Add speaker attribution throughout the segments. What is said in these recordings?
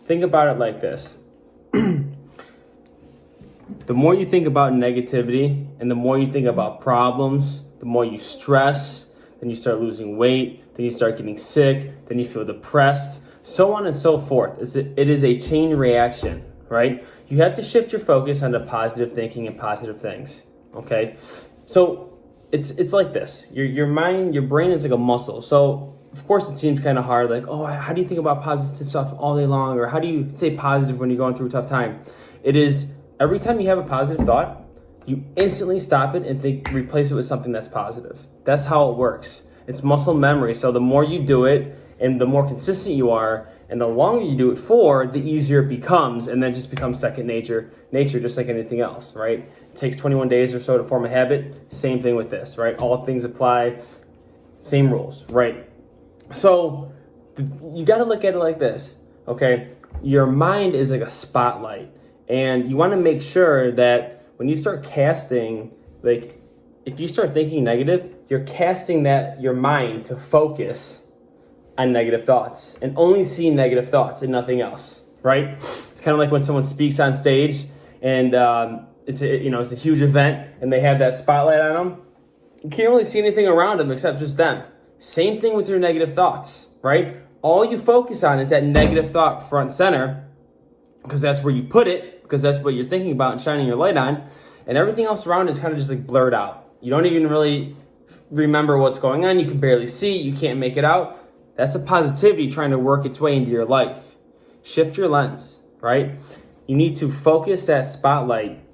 Speaker 1: think about it like this. The more you think about negativity and the more you think about problems, the more you stress, then you start losing weight, then you start getting sick, then you feel depressed, so on and so forth. It is a chain reaction, right? You have to shift your focus onto positive thinking and positive things, okay? So it's like this. Your mind, your brain is like a muscle. So of course it seems kind of hard, like, oh, how do you think about positive stuff all day long? Or how do you stay positive when you're going through a tough time? It is every time you have a positive thought, you instantly stop it and replace it with something that's positive. That's how it works. It's muscle memory. So the more you do it and the more consistent you are and the longer you do it for, the easier it becomes, and then just becomes second nature, just like anything else, right? It takes 21 days or so to form a habit. Same thing with this, right? All things apply, same rules, right? So you got to look at it like this, okay? Your mind is like a spotlight, and you want to make sure that when you start casting, like if you start thinking negative, you're casting your mind to focus on negative thoughts and only see negative thoughts and nothing else, right? It's kind of like when someone speaks on stage and it's a huge event and they have that spotlight on them. You can't really see anything around them except just them. Same thing with your negative thoughts, right? All you focus on is that negative thought front center, because that's where you put it, because that's what you're thinking about and shining your light on, and everything else around is kind of just like blurred out. You don't even really remember what's going on. You can barely see. You can't make it out. That's the positivity trying to work its way into your life. Shift your lens, right? You need to focus that spotlight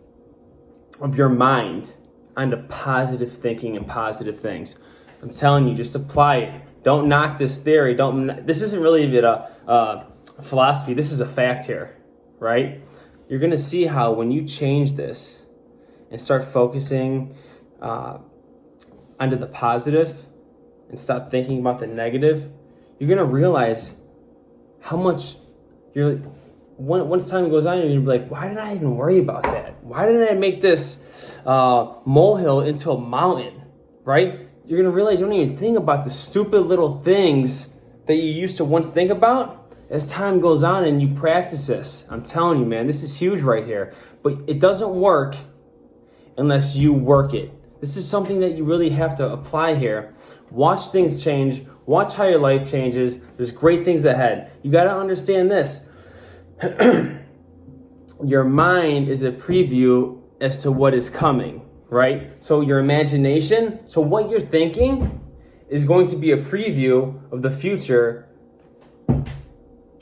Speaker 1: of your mind onto positive thinking and positive things. I'm telling you, just apply it. Don't knock this theory. This isn't really even a philosophy. This is a fact here, right? You're going to see how when you change this and start focusing onto the positive and stop thinking about the negative, you're going to realize how much once time goes on, you're going to be like, why did I even worry about that? Why didn't I make this molehill into a mountain, right? You're going to realize you don't even think about the stupid little things that you used to once think about as time goes on and you practice this. I'm telling you, man, this is huge right here. But it doesn't work unless you work it. This is something that you really have to apply here. Watch things change. Watch how your life changes. There's great things ahead. You got to understand this. Your mind is a preview as to what is coming, right? So your imagination, so what you're thinking is going to be a preview of the future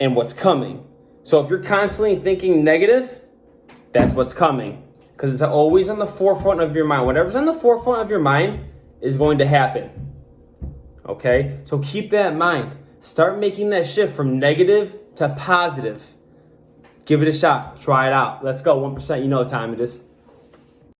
Speaker 1: and what's coming. So if you're constantly thinking negative, that's what's coming. Because it's always on the forefront of your mind. Whatever's on the forefront of your mind is going to happen. Okay? So keep that in mind. Start making that shift from negative to positive. Give it a shot. Try it out. Let's go. 1%. You know what time it is.